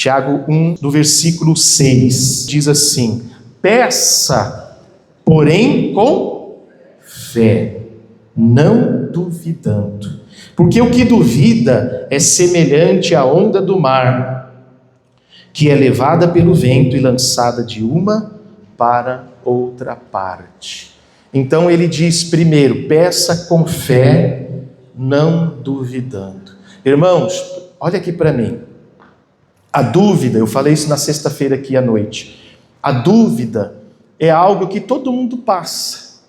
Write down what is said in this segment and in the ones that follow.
Tiago 1, no versículo 6, diz assim: peça, porém com fé, não duvidando. Porque o que duvida é semelhante à onda do mar, que é levada pelo vento e lançada de uma para outra parte. Então ele diz primeiro, peça com fé, não duvidando. Irmãos, olha aqui para mim. A dúvida, eu falei isso na sexta-feira aqui à noite. A dúvida é algo que todo mundo passa.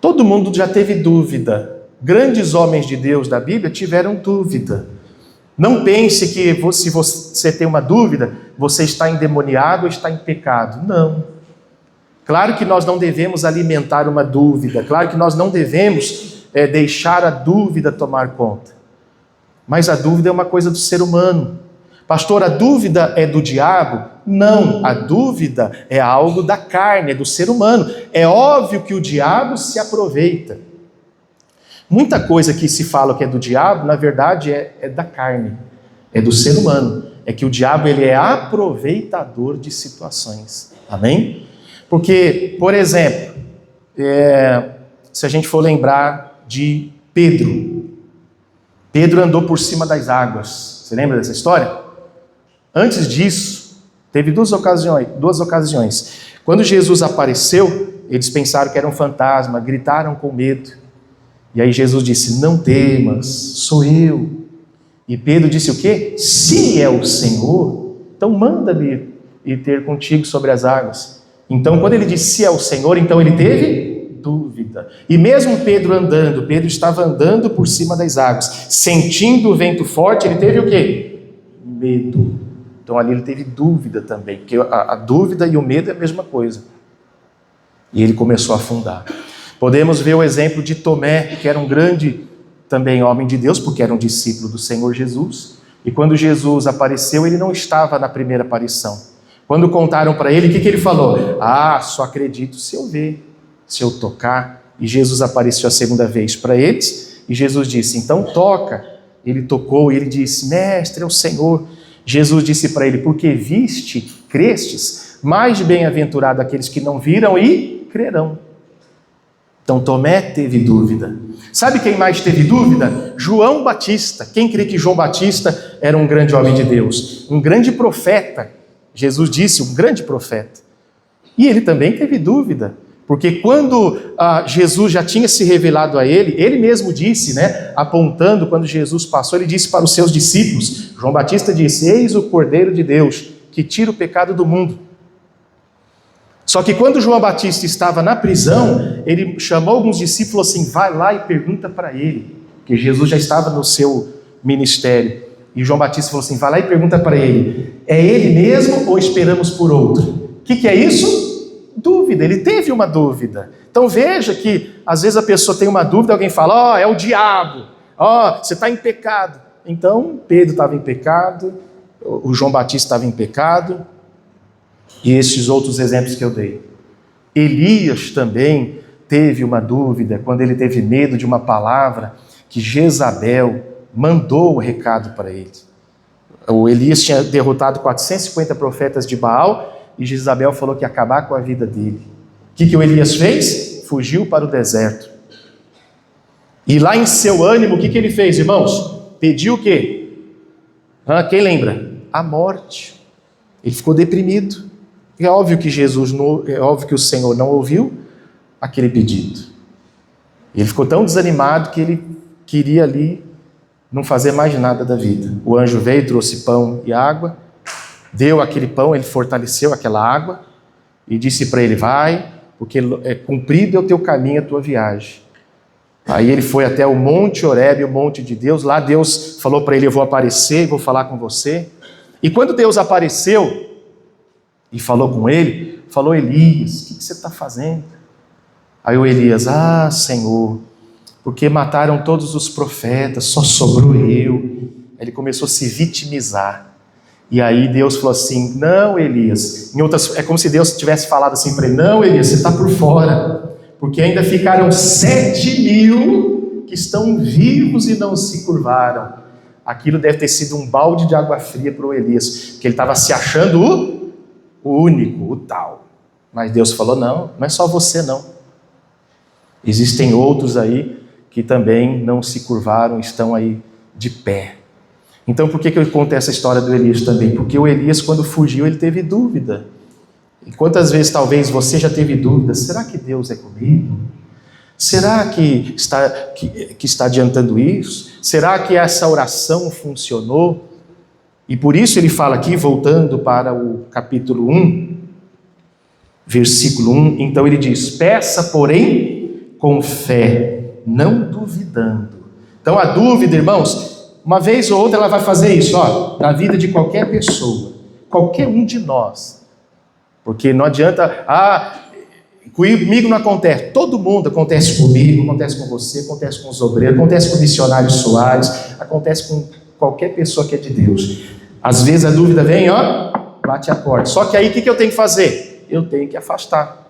Todo mundo já teve dúvida. Grandes homens de Deus da Bíblia tiveram dúvida. Não pense que se você tem uma dúvida, você está endemoniado ou está em pecado. Não. Claro que nós não devemos alimentar uma dúvida. Claro que nós não devemos deixar a dúvida tomar conta. Mas a dúvida é uma coisa do ser humano. Pastor, a dúvida é do diabo? Não, a dúvida é algo da carne, é do ser humano. É óbvio que o diabo se aproveita. Muita coisa que se fala que é do diabo, na verdade é da carne, é do ser humano. É que o diabo ele é aproveitador de situações. Amém? Porque, por exemplo, se a gente for lembrar de Pedro. Pedro andou por cima das águas. Você lembra dessa história? Antes disso, teve duas ocasiões. Quando Jesus apareceu, eles pensaram que era um fantasma, gritaram com medo. E aí Jesus disse, não temas, sou eu. E Pedro disse o quê? Se é o Senhor, então manda-me ir ter contigo sobre as águas. Então quando ele disse se é o Senhor, então ele teve dúvida. E mesmo Pedro estava andando por cima das águas, sentindo o vento forte, ele teve o quê? Medo. Então ali ele teve dúvida também, porque a dúvida e o medo é a mesma coisa. E ele começou a afundar. Podemos ver o exemplo de Tomé, que era um grande também homem de Deus, porque era um discípulo do Senhor Jesus. E quando Jesus apareceu, ele não estava na primeira aparição. Quando contaram para ele, o que ele falou? Só acredito se eu ver, se eu tocar. E Jesus apareceu a segunda vez para eles, e Jesus disse, então toca. Ele tocou e ele disse, mestre, é o Senhor. Jesus disse para ele, porque viste, crestes, mais bem-aventurado aqueles que não viram e crerão. Então Tomé teve dúvida. Sabe quem mais teve dúvida? João Batista. Quem crê que João Batista era um grande homem de Deus? Um grande profeta. Jesus disse, um grande profeta. E ele também teve dúvida. Porque quando Jesus já tinha se revelado a ele mesmo disse, apontando quando Jesus passou, ele disse para os seus discípulos, João Batista disse, eis o Cordeiro de Deus, que tira o pecado do mundo. Só que quando João Batista estava na prisão, ele chamou alguns discípulos assim, vai lá e pergunta para ele, porque Jesus já estava no seu ministério. E João Batista falou assim, vai lá e pergunta para ele, é ele mesmo ou esperamos por outro? O que é isso? Dúvida, ele teve uma dúvida. Então veja que às vezes a pessoa tem uma dúvida, alguém fala, é o diabo, você está em pecado. Então Pedro estava em pecado, o João Batista estava em pecado, e esses outros exemplos que eu dei. Elias também teve uma dúvida, quando ele teve medo de uma palavra que Jezabel mandou o recado para ele. O Elias tinha derrotado 450 profetas de Baal, e Jezabel falou que ia acabar com a vida dele. O que o Elias fez? Fugiu para o deserto. E lá em seu ânimo, o que ele fez, irmãos? Pediu o quê? Quem lembra? A morte. Ele ficou deprimido. É óbvio que o Senhor não ouviu aquele pedido. Ele ficou tão desanimado que ele queria ali não fazer mais nada da vida. O anjo veio, trouxe pão e água, deu aquele pão, ele fortaleceu aquela água e disse para ele, vai, porque cumprido é o teu caminho, a tua viagem. Aí ele foi até o Monte Horebe, o monte de Deus. Lá Deus falou para ele, eu vou aparecer e vou falar com você. E quando Deus apareceu e falou com ele, falou, Elias, o que você está fazendo? Aí o Elias, Senhor, porque mataram todos os profetas, só sobrou eu. Aí ele começou a se vitimizar. E aí Deus falou assim, não, Elias, é como se Deus tivesse falado assim para ele, não, Elias, você está por fora, porque ainda ficaram 7.000 que estão vivos e não se curvaram. aquilo deve ter sido um balde de água fria para o Elias, porque ele estava se achando o único, o tal. Mas Deus falou, não é só você não. Existem outros aí que também não se curvaram, estão aí de pé. Então por que eu conto essa história do Elias também? Porque o Elias, quando fugiu, ele teve dúvida. E quantas vezes talvez você já teve dúvida, será que Deus é comigo? Será que está adiantando isso? Será que essa oração funcionou? E por isso ele fala aqui, voltando para o capítulo 1, versículo 1, então ele diz, peça, porém, com fé, não duvidando. Então a dúvida, irmãos, uma vez ou outra ela vai fazer isso, na vida de qualquer pessoa, qualquer um de nós. Porque não adianta, comigo não acontece, todo mundo acontece comigo, acontece com você, acontece com os obreiros, acontece com o missionário Soares, acontece com qualquer pessoa que é de Deus. Às vezes a dúvida vem, bate a porta. Só que aí o que eu tenho que fazer? Eu tenho que afastar.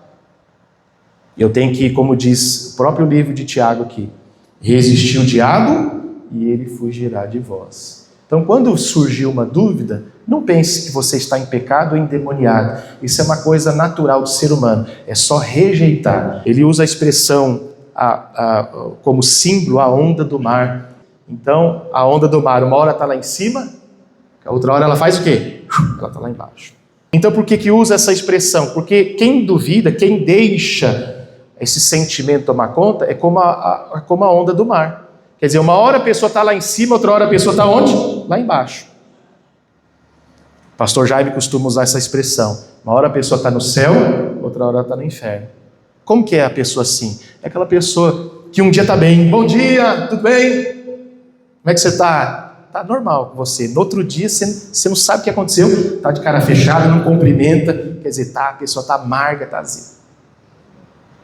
Eu tenho que, como diz o próprio livro de Tiago aqui, resistir o diabo e ele fugirá de vós. Então quando surgiu uma dúvida, não pense que você está em pecado ou endemoniado. Isso é uma coisa natural do ser humano. É só rejeitar. Ele usa a expressão como símbolo a onda do mar. Então, a onda do mar, uma hora está lá em cima, a outra hora ela faz o quê? Ela está lá embaixo. Então, por que usa essa expressão? Porque quem duvida, quem deixa esse sentimento tomar conta, é como a onda do mar. Quer dizer, uma hora a pessoa está lá em cima, outra hora a pessoa está onde? Lá embaixo. Pastor Jaime costuma usar essa expressão. Uma hora a pessoa está no céu, outra hora está no inferno. Como que é a pessoa assim? É aquela pessoa que um dia está bem. Bom dia, tudo bem? Como é que você está? Está normal com você. No outro dia você não sabe o que aconteceu. Está de cara fechada, não cumprimenta. Quer dizer, a pessoa está amarga, está assim.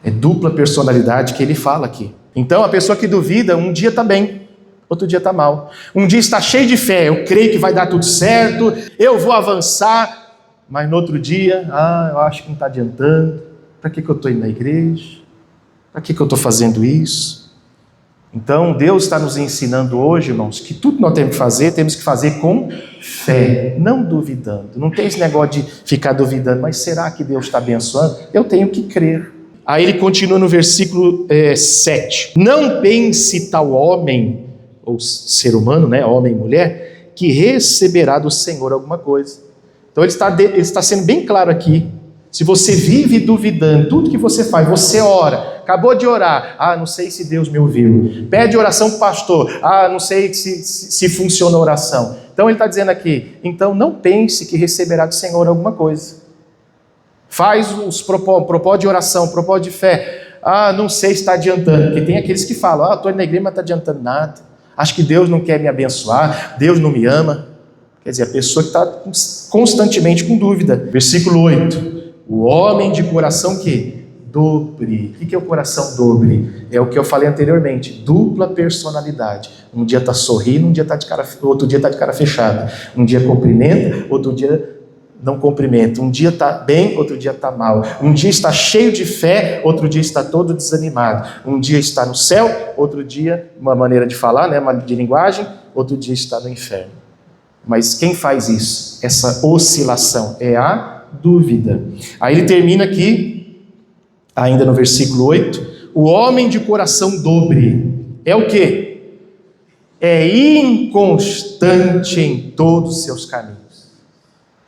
É dupla personalidade que ele fala aqui. Então a pessoa que duvida, um dia está bem. Outro dia está mal. Um dia está cheio de fé, eu creio que vai dar tudo certo, eu vou avançar, mas no outro dia, eu acho que não está adiantando. Para que eu estou indo na igreja? Para que eu estou fazendo isso? Então Deus está nos ensinando hoje, irmãos, que tudo que nós temos que fazer com fé, não duvidando. Não tem esse negócio de ficar duvidando, mas será que Deus está abençoando? Eu tenho que crer. Aí ele continua no versículo 7. Não pense tal homem, ou ser humano, homem e mulher, que receberá do Senhor alguma coisa. Então ele está sendo bem claro aqui. Se você vive duvidando, tudo que você faz, você ora, acabou de orar, não sei se Deus me ouviu. Pede oração para o pastor, não sei se funciona a oração. Então ele está dizendo aqui, então não pense que receberá do Senhor alguma coisa. Faz os propósitos de oração, propósito de fé. Não sei se está adiantando, porque tem aqueles que falam, estou indo na igreja, mas não está adiantando nada. Acho que Deus não quer me abençoar, Deus não me ama. Quer dizer, a pessoa que está constantemente com dúvida. Versículo 8. O homem de coração que? Dobre. O que é o coração dobre? É o que eu falei anteriormente, dupla personalidade. Um dia está sorrindo, outro dia está de cara fechada. Um dia cumprimenta, outro dia não cumprimenta. Um dia está bem, outro dia está mal. Um dia está cheio de fé, outro dia está todo desanimado. Um dia está no céu, outro dia, uma maneira de falar, de linguagem, outro dia está no inferno. Mas quem faz isso? Essa oscilação é a dúvida. Aí ele termina aqui, ainda no versículo 8, o homem de coração dobre é o quê? É inconstante em todos os seus caminhos.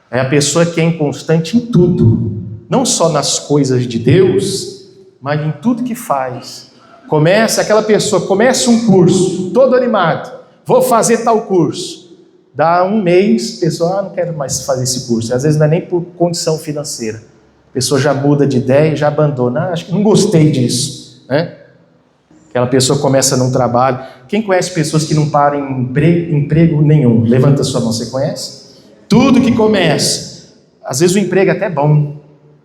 É a pessoa que é inconstante em tudo, não só nas coisas de Deus, mas em tudo que faz. Aquela pessoa começa um curso, todo animado, vou fazer tal curso. Dá um mês, a pessoa, não quero mais fazer esse curso. Às vezes não é nem por condição financeira. A pessoa já muda de ideia e já abandona. Acho que não gostei disso. Aquela pessoa começa num trabalho. Quem conhece pessoas que não param em emprego nenhum? Levanta a sua mão, você conhece? Tudo que começa, às vezes o emprego é até bom,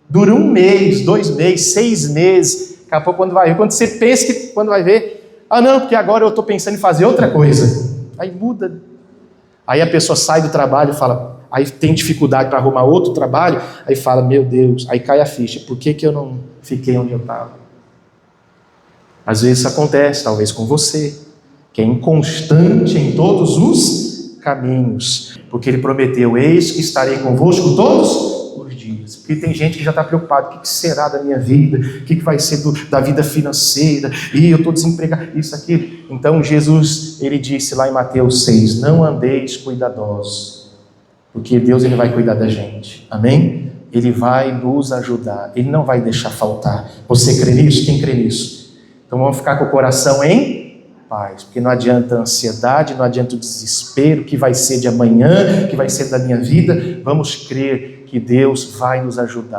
dura 1 mês, 2 meses, 6 meses, daqui a pouco quando você pensa que quando vai ver, não, porque agora eu estou pensando em fazer outra coisa, aí muda, aí a pessoa sai do trabalho e fala, aí tem dificuldade para arrumar outro trabalho, aí fala, meu Deus, aí cai a ficha, por que eu não fiquei onde eu estava? Às vezes isso acontece, talvez com você, que é inconstante em todos os caminhos, porque Ele prometeu: eis que estarei convosco todos os dias. Porque tem gente que já está preocupado: o que será da minha vida? O que vai ser da vida financeira? E eu estou desempregado, isso, aquilo. Então Jesus, Ele disse lá em Mateus 6, não andeis cuidadosos, porque Deus, Ele vai cuidar da gente, amém? Ele vai nos ajudar, Ele não vai deixar faltar. Você crê nisso? Quem crê nisso? Então vamos ficar com o coração em paz, porque não adianta a ansiedade, não adianta o desespero, o que vai ser de amanhã, o que vai ser da minha vida. Vamos crer que Deus vai nos ajudar.